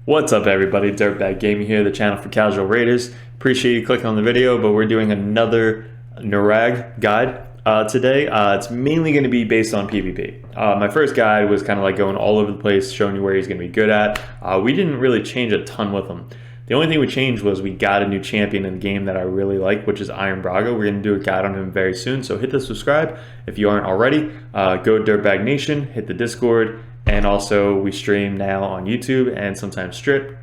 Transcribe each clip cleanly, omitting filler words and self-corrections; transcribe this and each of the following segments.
What's up everybody, Dirtbag Gaming here, the channel for casual raiders. Appreciate you clicking on the video, but we're doing another Norog guide today. It's mainly going to be based on PvP. My first guide was kind of like going all over the place, showing you where he's going to be good at. We didn't really change a ton with him. The only thing we changed was we got a new champion in the game that I really like, which is BRAGO. We're going to do a guide on him very soon, so hit the subscribe if you aren't already. Go to Dirtbag Nation, hit the Discord, and also we stream now on YouTube and sometimes Twitch,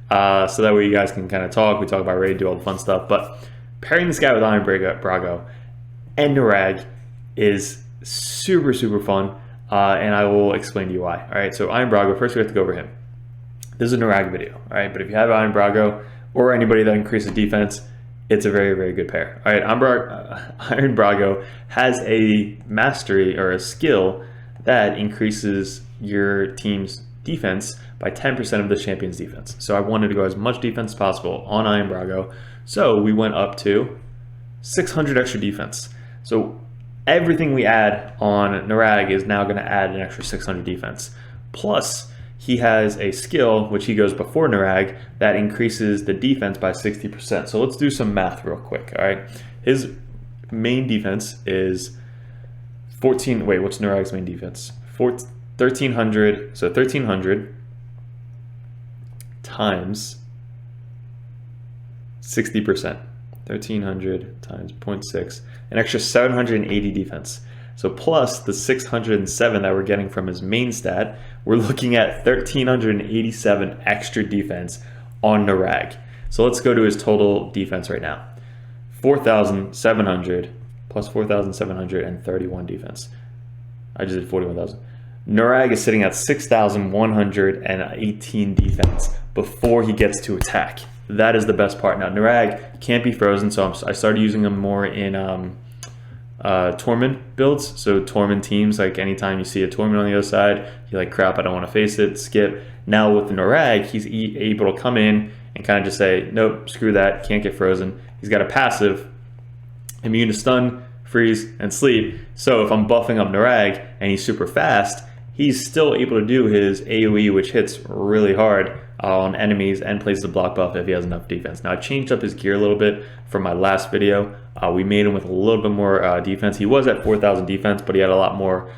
so that way you guys can kind of talk. We talk about raid, do all the fun stuff. But pairing this guy with BRAGO and Norog is super fun, and I will explain to you why. All right, so BRAGO, first we have to go over him. This is a Norog video, all right? But if you have BRAGO or anybody that increases defense, it's a very good pair. All right, BRAGO has a mastery or a skill that increases your team's defense by 10% of the champion's defense. So I wanted to go as much defense as possible on BRAGO. So we went up to 600 extra defense. So everything we add on Norog is now going to add an extra 600 defense. Plus, he has a skill, which he goes before Norog, that increases the defense by 60%. So let's do some math real quick, all right? His main defense is 14, wait, what's Norog's main defense? 1300, so 1300 times 60%. 1300 times 0.6, an extra 780 defense. So plus the 607 that we're getting from his main stat, we're looking at 1387 extra defense on Norog. So let's go to his total defense right now. 4,700 plus 4,731 defense. I just did 41,000. Norog is sitting at 6,118 defense before he gets to attack. That is the best part. Now Norog can't be frozen, so I started using him more in Tormin builds. So Tormin teams, like anytime you see a Tormin on the other side, you're like, crap, I don't want to face it, skip. Now with the Norog, he's able to come in and kind of just say, nope, screw that, can't get frozen. He's got a passive, immune to stun, freeze, and sleep. So if I'm buffing up Norog and he's super fast, he's still able to do his AoE, which hits really hard on enemies and places a block buff if he has enough defense. Now I changed up his gear a little bit from my last video. We made him with a little bit more defense. He was at 4,000 defense, but he had a lot more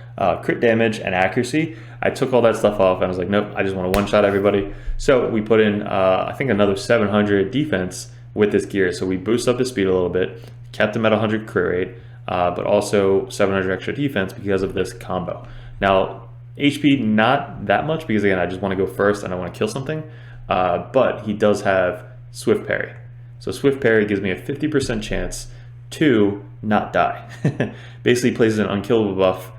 crit damage and accuracy. I took all that stuff off and I was like, nope, I just want to one-shot everybody. So we put in, I think, another 700 defense with this gear. So we boosted up his speed a little bit, kept him at 100 crit rate, but also 700 extra defense because of this combo. Now, HP, not that much, because again, I just want to go first and I want to kill something, but he does have Swift Parry. So Swift Parry gives me a 50% chance to not die. Basically places an unkillable buff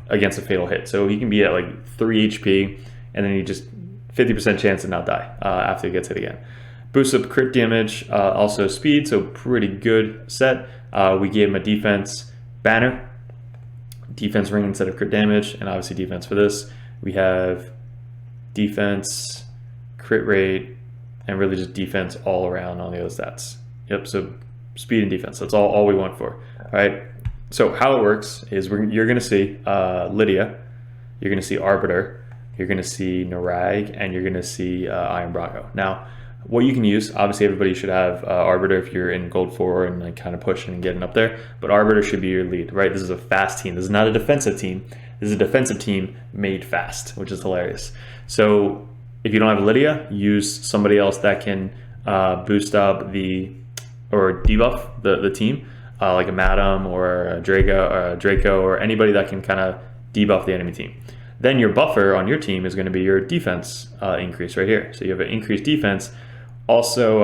against a fatal hit. So he can be at like 3 HP and then he just 50% chance to not die after he gets hit again. Boosts up crit damage, also speed, so pretty good set. We gave him a defense banner, defense ring instead of crit damage, and obviously defense for this. We have defense, crit rate, and really just defense all around on the other stats. Yep, so speed and defense, that's all we want for. All right, so how it works is you're going to see Lydia, you're going to see Arbiter, you're going to see Norog, and you're going to see BRAGO. Now, what you can use, obviously everybody should have Arbiter if you're in Gold 4 and like kind of pushing and getting up there, but Arbiter should be your lead, right? This is a fast team. This is not a defensive team. This is a defensive team made fast, which is hilarious. So if you don't have Lydia, use somebody else that can boost up or debuff the team, like a Madam or a Draco or anybody that can kind of debuff the enemy team. Then your buffer on your team is going to be your defense increase right here. So you have an increased defense. Also,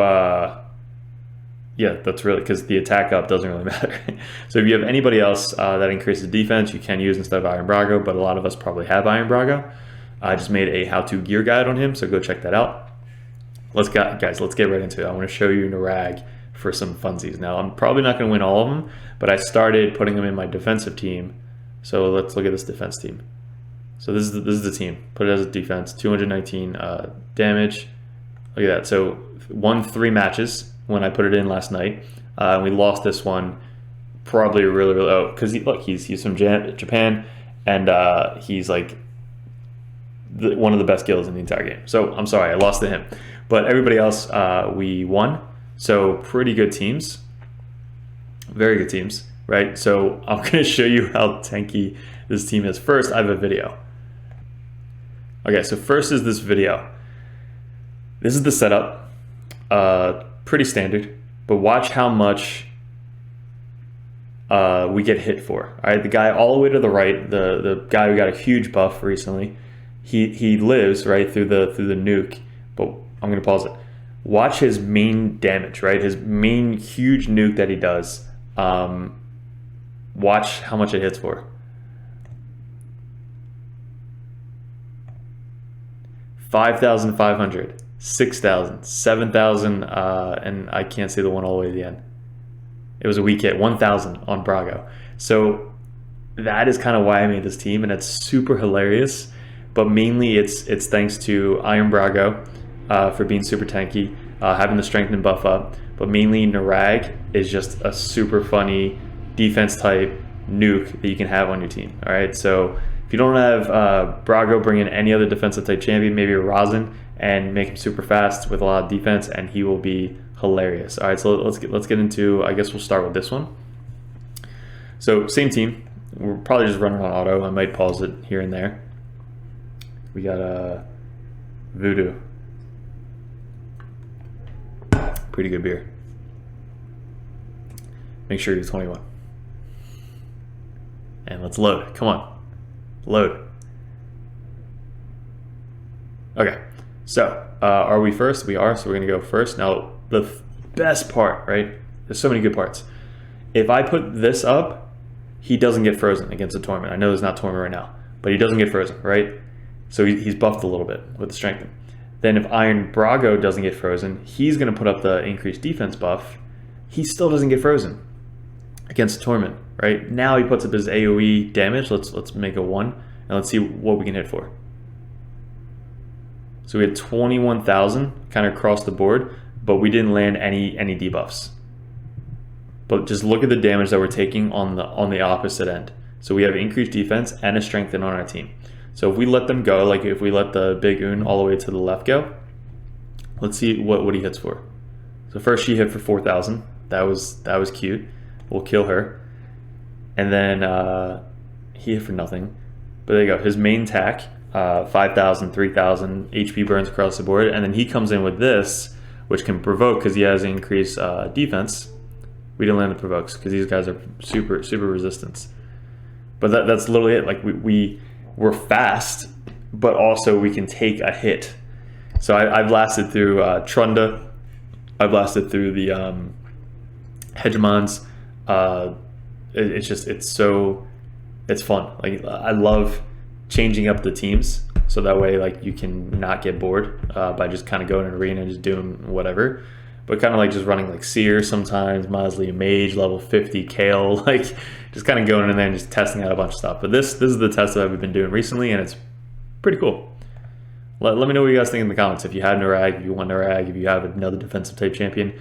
yeah, that's really, because the attack up doesn't really matter. So if you have anybody else that increases defense, you can use instead of BRAGO, but a lot of us probably have BRAGO. I just made a how-to gear guide on him, so go check that out. Guys, let's get right into it. I want to show you Norog for some funsies. Now, I'm probably not going to win all of them, but I started putting them in my defensive team. So let's look at this defense team. So this is the team. Put it as a defense, 219 damage. Look at that. So won 3 matches when I put it in last night. We lost this one probably really low because he's from Japan, and he's like one of the best guilds in the entire game. So I'm sorry, I lost to him. But everybody else, we won. So pretty good teams. Very good teams, right? So I'm going to show you how tanky this team is. First, I have a video. Okay, so first is this video. This is the setup. Pretty standard. But watch how much we get hit for. All right, the guy all the way to the right, the guy who got a huge buff recently, he lives right through the nuke. But I'm going to pause it. Watch his main damage, right? His main huge nuke that he does. Watch how much it hits for. 5,500, 6,000, 7,000, and I can't see the one all the way to the end. It was a weak hit, 1,000 on BRAGO. So that is kind of why I made this team, and it's super hilarious. But mainly it's thanks to Iron BRAGO for being super tanky, having the strength and buff up. But mainly Norog is just a super funny defense type nuke that you can have on your team. All right, so if you don't have BRAGO, bring in any other defensive type champion, maybe a Rosin, and make him super fast with a lot of defense, and he will be hilarious. All right, so let's get into. I guess we'll start with this one. So same team. We're probably just running on auto. I might pause it here and there. We got Voodoo. Pretty good beer. Make sure you're 21. And let's load. Come on. Load. Okay. So, are we first? We are. So we're going to go first. Now, the best part, right? There's so many good parts. If I put this up, he doesn't get frozen against a Tormin. I know there's not Tormin right now, but he doesn't get frozen, right? So he's buffed a little bit with the strength. Then if Iron BRAGO doesn't get frozen, he's going to put up the increased defense buff. He still doesn't get frozen against Tormin, right? Now he puts up his AoE damage. Let's make a 1, and let's see what we can hit for. So we had 21,000 kind of across the board, but we didn't land any debuffs. But just look at the damage that we're taking on the opposite end. So we have increased defense and a strengthen on our team. So if we let them go, like if we let the big Un all the way to the left go, let's see what he hits for. So first she hit for 4,000. That was cute. We'll kill her. And then he hit for nothing. But there you go. His main attack, 5,000, 3,000 HP burns across the board. And then he comes in with this, which can provoke because he has increased defense. We didn't land the provokes because these guys are super resistance. But that's literally it. Like we're fast, but also we can take a hit. So I've lasted through Trunda. I've lasted through the Hegemons. It's fun. Like I love changing up the teams so that way like you can not get bored by just kind of going in an arena and just doing whatever. But kind of like just running like Seer sometimes, Mosley Mage, level 50, Kale, like just kind of going in there and just testing out a bunch of stuff. But this is the test that we've been doing recently, and it's pretty cool. Let me know what you guys think in the comments. If you had Norog, if you want Norog, if you have another defensive type champion.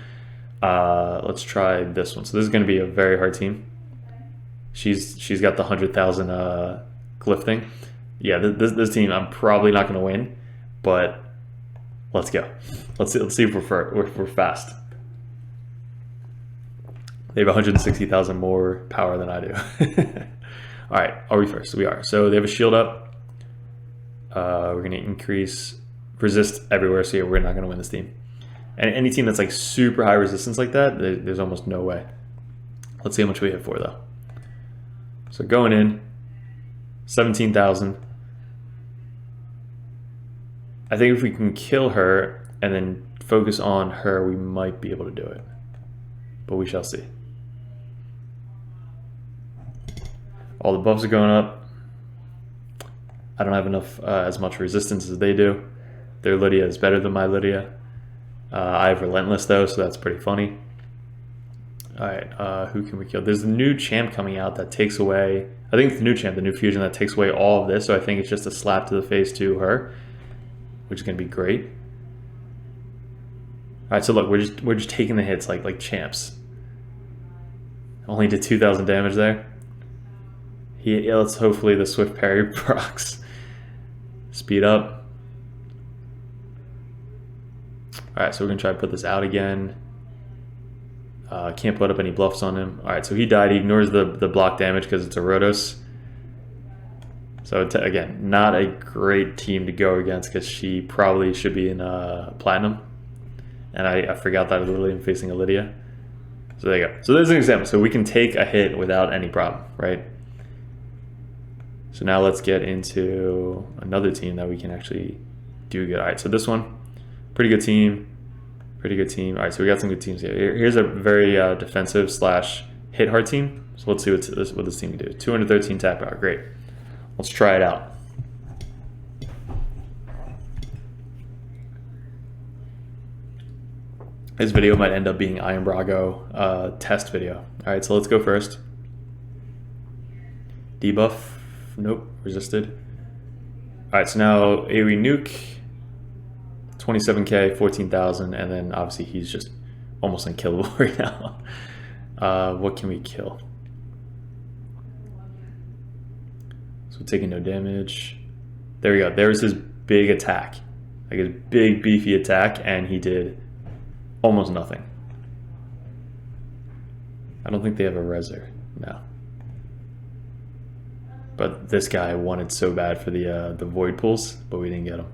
Let's try this one. So this is going to be a very hard team. She's got the 100,000 glyph thing. Yeah, this team I'm probably not going to win, but let's go. Let's see if we're fast. They have 160,000 more power than I do. All right, are we first? We are. So they have a shield up. We're going to increase resist everywhere. So yeah, we're not going to win this team. And any team that's like super high resistance like that, there's almost no way. Let's see how much we hit for though. So going in, 17,000. I think if we can kill her and then focus on her, we might be able to do it. But we shall see. All the buffs are going up. I don't have enough as much resistance as they do. Their Lydia is better than my Lydia. I have Relentless though, so that's pretty funny. All right, who can we kill? There's a new champ coming out that takes away, I think it's the new champ, the new fusion that takes away all of this. So I think it's just a slap to the face to her, which is gonna be great. All right, so look, we're just taking the hits like champs. Only did 2,000 damage there. Yeah, let's hopefully the swift parry procs. Speed up. All right, so we're gonna try to put this out again. Can't put up any bluffs on him. All right, so he died. He ignores the block damage because it's a Rotos. So again, not a great team to go against because she probably should be in Platinum. And I forgot that I literally am facing a Lydia. So there you go. So there's an example. So we can take a hit without any problem, right? So now let's get into another team that we can actually do good. All right, so this one, pretty good team. Pretty good team. All right, so we got some good teams here. Here's a very defensive / hit hard team. So let's see what this team can do. 213 tap power, great. Let's try it out. This video might end up being Iron BRAGO test video. All right, so let's go first. Debuff, nope, resisted. All right, so now AoE nuke. 27k, 14,000, and then obviously he's just almost unkillable right now. What can we kill? So taking no damage. There we go. There's his big attack. Like his big beefy attack, and he did almost nothing. I don't think they have a reser. No. But this guy wanted so bad for the void pools, but we didn't get him.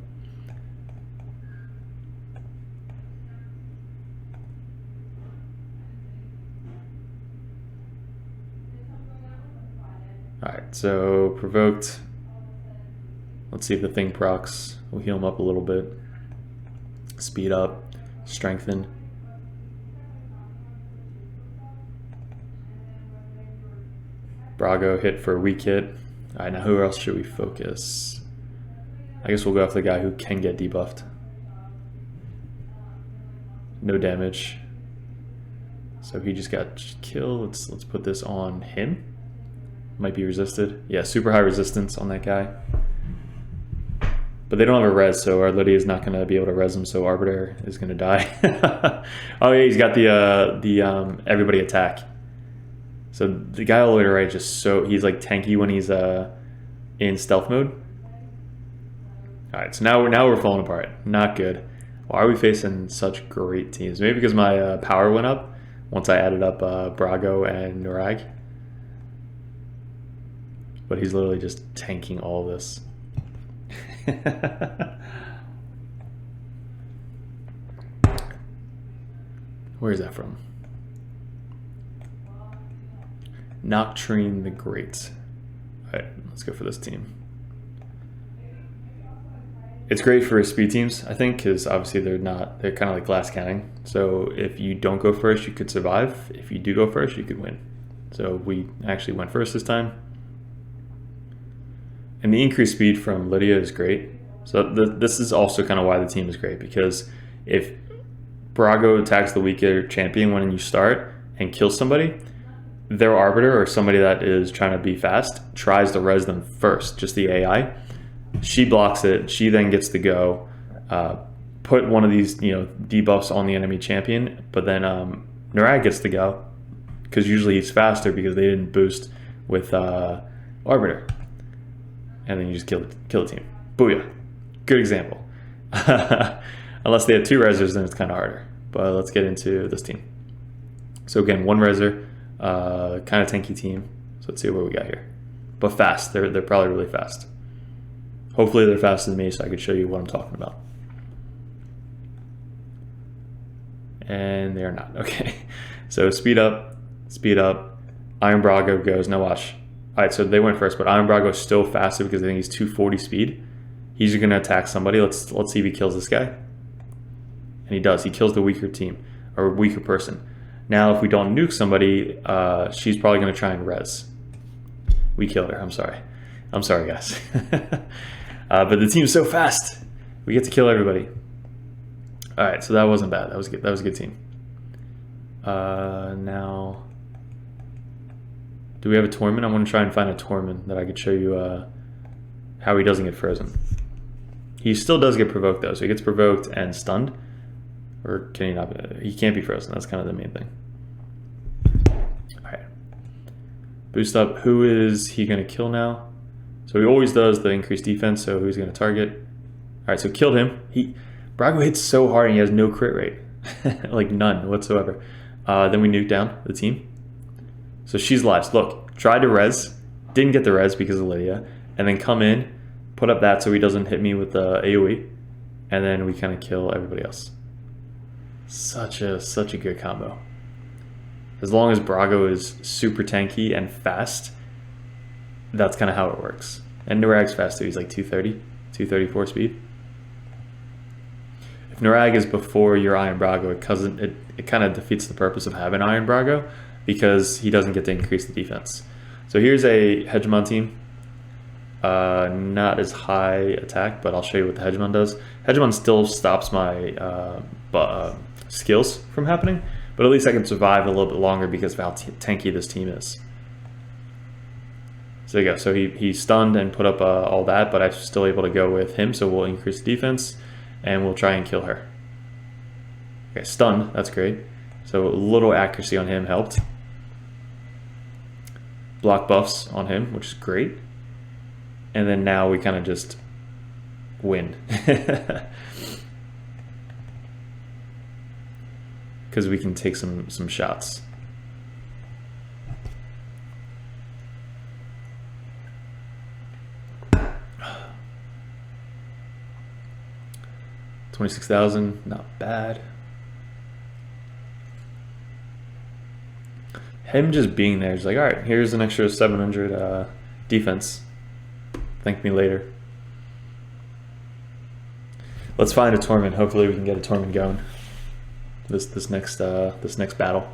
Alright, so provoked. Let's see if the thing procs. We'll heal him up a little bit. Speed up. Strengthen. BRAGO hit for a weak hit. Alright, now who else should we focus? I guess we'll go after the guy who can get debuffed. No damage. So he just got killed. Let's put this on him. Might be resisted. Yeah, super high resistance on that guy. But they don't have a res, so our Lydia is not going to be able to res him, so Arbiter is going to die. Oh yeah, he's got the everybody attack. So the guy all the way to right is just so, he's like tanky when he's in stealth mode. Alright, so now we're falling apart. Not good. Why are we facing such great teams? Maybe because my power went up once I added up BRAGO and Norog. But he's literally just tanking all this. Where is that from? Nocturne the Great. Alright, let's go for this team. It's great for speed teams, I think, because obviously they're kind of like glass cannon. So if you don't go first, you could survive. If you do go first, you could win. So we actually went first this time. And the increased speed from Lydia is great. So this is also kind of why the team is great, because if BRAGO attacks the weaker champion when you start and kills somebody, their Arbiter or somebody that is trying to be fast tries to res them first, just the AI. She blocks it, she then gets to go, put one of these debuffs on the enemy champion, but then Norog gets to go, because usually he's faster because they didn't boost with Arbiter. And then you just kill the team. Booyah. Good example. Unless they have two resers, then it's kind of harder. But let's get into this team. So again, one reser, kind of tanky team. So let's see what we got here. But fast. They're probably really fast. Hopefully they're faster than me so I could show you what I'm talking about. And they're not. Okay. So speed up. Iron BRAGO goes. Now watch. Alright, so they went first, but Iron BRAGO is still faster because I think he's 240 speed. He's going to attack somebody. Let's see if he kills this guy. And he does. He kills the weaker team, or weaker person. Now, if we don't nuke somebody, she's probably going to try and res. We killed her. I'm sorry. I'm sorry, guys. But the team's so fast. We get to kill everybody. Alright, so that wasn't bad. That was good. That was a good team. Now... do we have a Tormin? I want to try and find a Tormin that I could show you how he doesn't get frozen. He still does get provoked though, so he gets provoked and stunned. Or can he not? He can't be frozen. That's kind of the main thing. Alright. Boost up. Who is he going to kill now? So he always does the increased defense, so who's going to target? All right, so killed him. BRAGO hits so hard and he has no crit rate. Like none whatsoever. Then we nuke down the team. So she's alive. Look, tried to res. Didn't get the res because of Lydia. And then come in, put up that so he doesn't hit me with the AoE. And then we kind of kill everybody else. Such a good combo. As long as BRAGO is super tanky and fast, that's kind of how it works. And Norag's fast too. He's like 230, 234 speed. If Norag is before your Iron BRAGO, it kind of defeats the purpose of having Iron BRAGO because he doesn't get to increase the defense. So here's a Hegemon team. Not as high attack, but I'll show you what the Hegemon does. Hegemon still stops my skills from happening, but at least I can survive a little bit longer because of how tanky this team is. So there you go. So he stunned and put up all that, but I'm still able to go with him, so we'll increase the defense, and we'll try and kill her. Okay, stunned, that's great. So a little accuracy on him helped. Block buffs on him, which is great. And then now we kind of just win. Because we can take some shots. $26,000, not bad. Him just being there is like, all right, here's an extra 700 defense. Thank me later. Let's find a Tormin. Hopefully we can get a Tormin going. This next battle.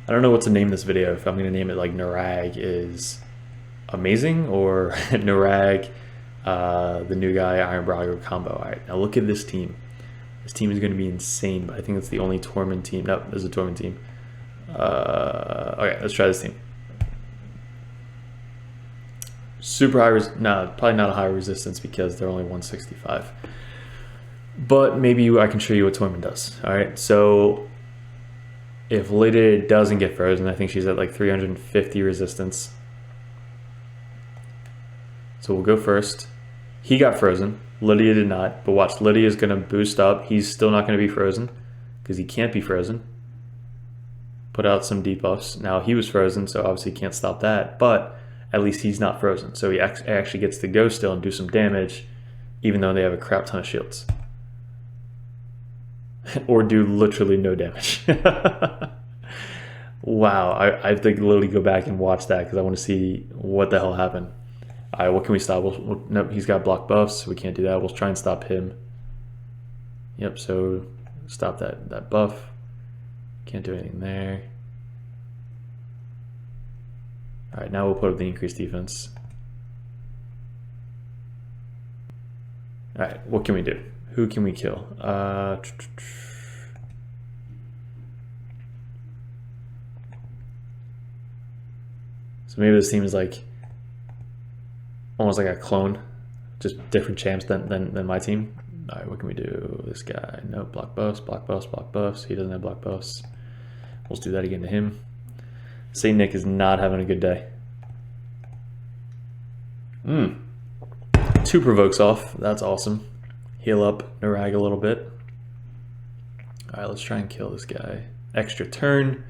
I don't know what to name this video. If I'm gonna name it like Norag is amazing or Norag, the new guy Iron BRAGO combo. All right, now look at this team. This team is going to be insane, but I think it's the only Tormin team. No, there's a Tormin team. Okay, let's try this team. Super high, no, probably not a high resistance because they're only 165. But maybe I can show you what Tormin does. All right, so if Lydia doesn't get frozen, I think she's at like 350 resistance. So we'll go first. He got frozen. Lydia did not, but watch, Lydia is going to boost up. He's still not going to be frozen because he can't be frozen. Put out some debuffs. Now he was frozen, so obviously can't stop that, but at least he's not frozen. So he actually gets to go still and do some damage, even though they have a crap ton of shields. Or do literally no damage. Wow, I have to literally go back and watch that because I want to see what the hell happened. All right, what can we stop? Nope, he's got block buffs, so we can't do that. We'll try and stop him. Yep, so stop that buff. Can't do anything there. All right, now we'll put up the increased defense. All right, what can we do? Who can we kill? So maybe this team is like almost like a clone, just different champs than my team. All right, what can we do? This guy, no, block buffs, block buffs, block buffs. He doesn't have block buffs. We'll do that again to him. Saint Nick is not having a good day. 2 provokes off, that's awesome. Heal up Norag a little bit. All right, let's try and kill this guy. Extra turn,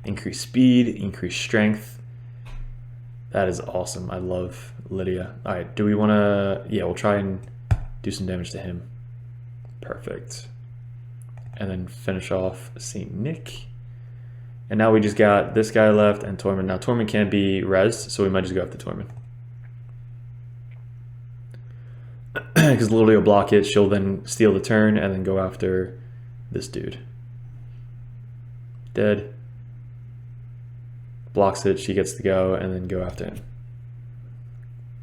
increase speed, increase strength. That is awesome. I love Lydia. All right, do we want to... Yeah, we'll try and do some damage to him. Perfect. And then finish off Saint Nick. And now we just got this guy left and Tormin. Now Tormin can't be rezzed, so we might just go after Tormin. Because Lydia will block it, she'll then steal the turn and then go after this dude. Dead. Blocks it, she gets to go, and then go after him.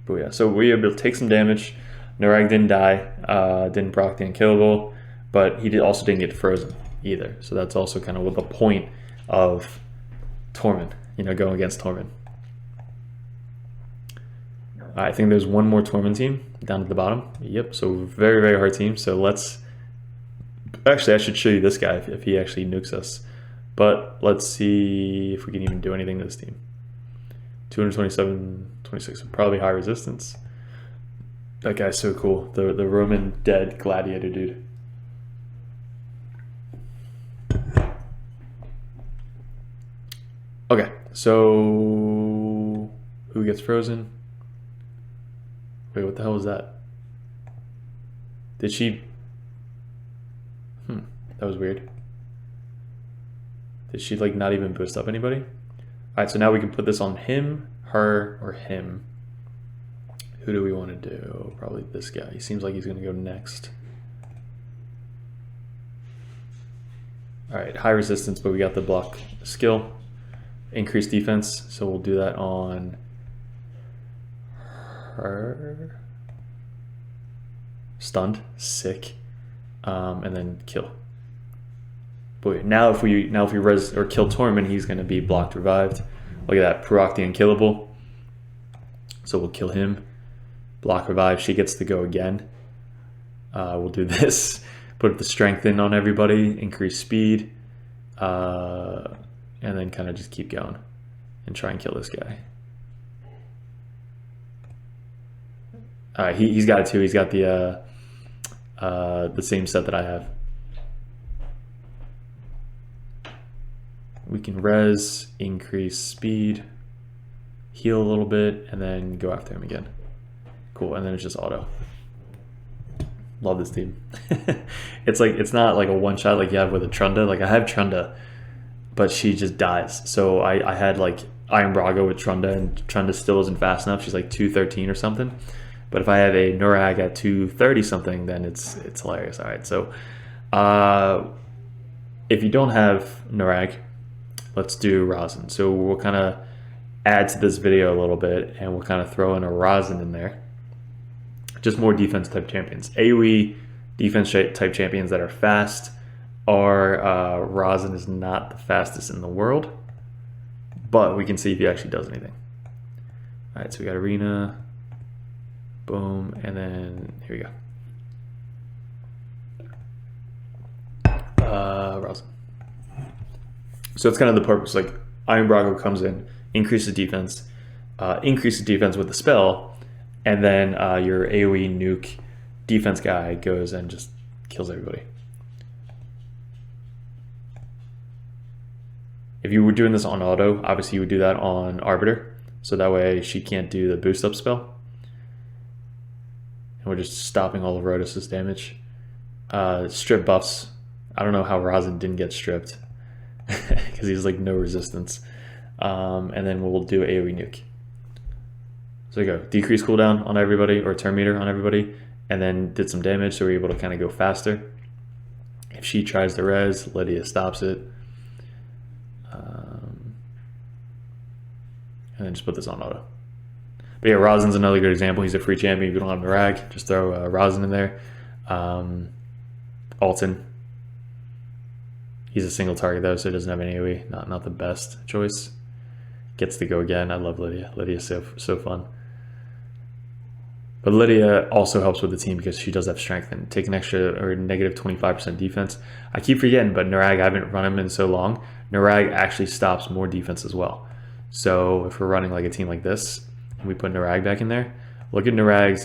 Booyah. So we were able to take some damage. Norag didn't die, didn't proc the unkillable, but he also didn't get frozen either. So that's also kind of the point of Tormin, you know, going against Tormin. I think there's one more Tormin team down at the bottom. Yep, so very, very hard team. So let's... Actually, I should show you this guy if he actually nukes us. But let's see if we can even do anything to this team. 227, 26, probably high resistance. That guy's so cool. The Roman dead gladiator dude. Okay, so who gets frozen? Wait, what the hell was that? Did she? That was weird. Did she like not even boost up anybody? All right, so now we can put this on him, her, or him. Who do we want to do? Probably this guy. He seems like he's going to go next. All right, high resistance, but we got the block skill. Increased defense, so we'll do that on her. Stunned, sick, and then kill. Boy, now if we res or kill Tormin, he's going to be blocked, revived. Look at that, proc the unkillable. So we'll kill him. Block, revive. She gets to go again. We'll do this. Put the strength in on everybody. Increase speed, and then kind of just keep going and try and kill this guy. All right, he's got it too. He's got the same set that I have. We can res, increase speed, heal a little bit, and then go after him again. Cool, and then it's just auto. Love this team. It's not like a one shot like you have with a Trunda. Like I have Trunda, but she just dies. So I had like Iron BRAGO with Trunda, and Trunda still isn't fast enough. She's like 213 or something. But if I have a Norog at 230 something, then it's hilarious. All right, so if you don't have Norog, let's do Rosin. So we'll kind of add to this video a little bit, and we'll kind of throw in a Rosin in there. Just more defense type champions. AoE defense type champions that are fast are Rosin is not the fastest in the world, but we can see if he actually does anything. All right, so we got Arena, boom, and then here we go. Rosin. So it's kind of the purpose. Like Iron BRAGO comes in, increases defense with the spell, and then your AoE nuke defense guy goes and just kills everybody. If you were doing this on auto, obviously you would do that on Arbiter, so that way she can't do the boost up spell. And we're just stopping all of Rodos's damage. Strip buffs. I don't know how Rosin didn't get stripped because he's like no resistance. And then we'll do AoE nuke. So we go decrease cooldown on everybody, or turn meter on everybody, and then did some damage, so we're able to kind of go faster. If she tries to res, Lydia stops it. And then just put this on auto. But yeah, Rosin's another good example. He's a free champion. If you don't have Norog, just throw Rosin in there. Alton. He's a single target though, so he doesn't have any AoE. Not the best choice. Gets to go again. I love Lydia. Lydia's so fun. But Lydia also helps with the team because she does have strength and take an extra or negative 25% defense. I keep forgetting, but Norog, I haven't run him in so long. Norog actually stops more defense as well. So if we're running like a team like this, and we put Norog back in there, look at Norog's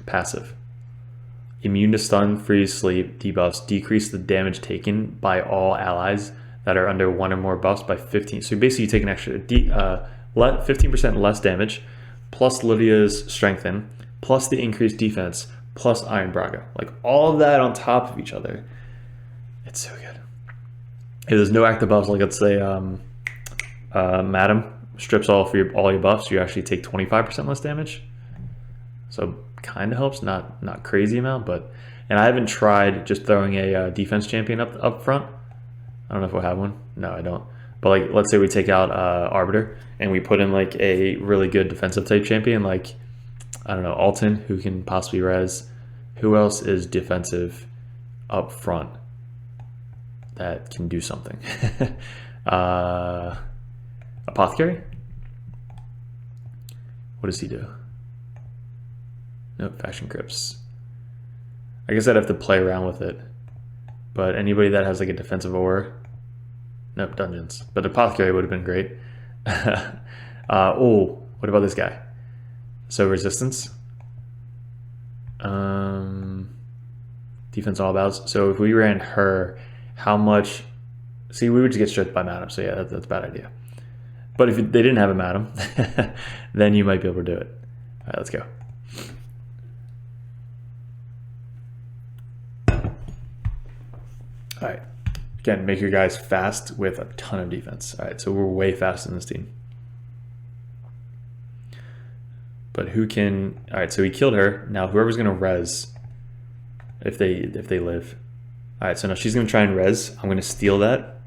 passive. Immune to stun, freeze, sleep, debuffs, decrease the damage taken by all allies that are under one or more buffs by 15. So basically you take an extra 15% less damage, plus Lydia's strengthen, plus the increased defense, plus Iron BRAGO. Like all of that on top of each other. It's so good. If there's no active buffs, like let's say Madam strips all your buffs, you actually take 25% less damage. So kind of helps, not crazy amount, but, and I haven't tried just throwing a defense champion up front. I don't know if we'll have one. No, I don't. But like, let's say we take out Arbiter and we put in like a really good defensive type champion, like, I don't know, Alton, who can possibly res. Who else is defensive up front that can do something? Apothecary? What does he do? Nope, Faction Crypts. I guess I'd have to play around with it. But anybody that has like a defensive aura, Nope, dungeons. But apothecary would have been great. Oh, what about this guy? So resistance. Defense all abouts. So if we ran her, how much? See, we would just get stripped by Madam. So yeah, that's a bad idea. But if they didn't have a Madam, then you might be able to do it. All right, let's go. All right. Again, make your guys fast with a ton of defense. All right, so we're way faster than this team. But who can? All right, so we killed her. Now whoever's gonna res, if they live. All right, so now she's gonna try and res. I'm gonna steal that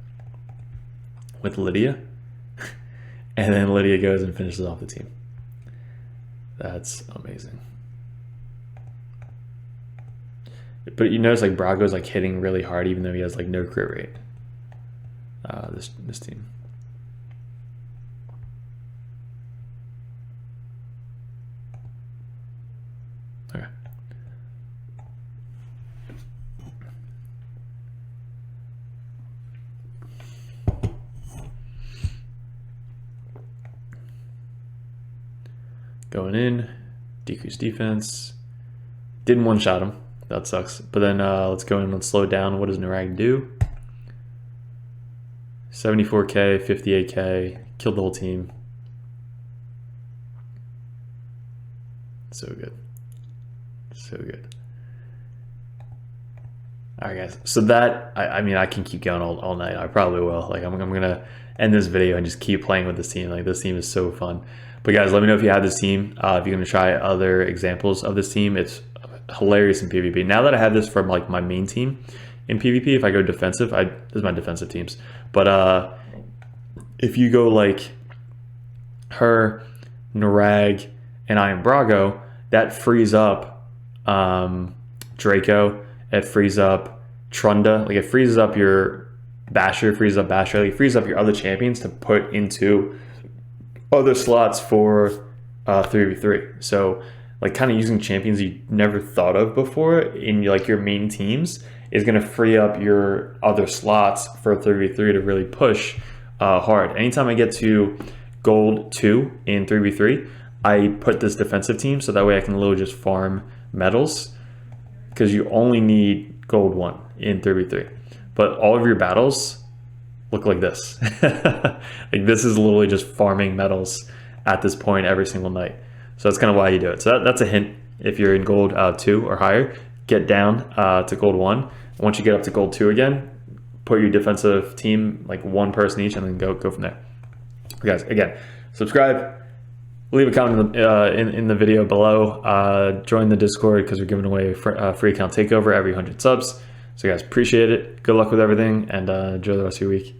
with Lydia, and then Lydia goes and finishes off the team. That's amazing. But you notice like Brago's like hitting really hard, even though he has like no crit rate. This team. Okay. Going in, decrease defense. Didn't one-shot him. That sucks. But then let's go in and slow down. What does Norog do? 74k, 58k, killed the whole team. So good. So good. All right, guys. So that, I mean, I can keep going all night. I probably will. Like, I'm going to end this video and just keep playing with this team. Like, this team is so fun. But guys, let me know if you have this team. If you're going to try other examples of this team, it's hilarious in PvP. Now that I have this from like my main team in PvP, if I go defensive, this is my defensive teams. But if you go like her, Norog, and I am BRAGO, that frees up Draco. It frees up Trunda. Like it frees up your Basher, frees up Basher. Like it frees up your other champions to put into other slots for 3v3. So like kind of using champions you never thought of before in like your main teams is going to free up your other slots for 3v3 to really push hard. Anytime I get to gold 2 in 3v3, I put this defensive team so that way I can literally just farm medals, because you only need gold 1 in 3v3. But all of your battles look like this. Like this is literally just farming medals at this point every single night. So that's kind of why you do it. So that's a hint. If you're in gold 2 or higher, get down to gold 1. Once you get up to gold 2 again, put your defensive team like one person each, and then go from there. Guys, again, subscribe, leave a comment in the video below. Join the Discord because we're giving away a free account takeover every 100 subs. So guys, appreciate it. Good luck with everything, and enjoy the rest of your week.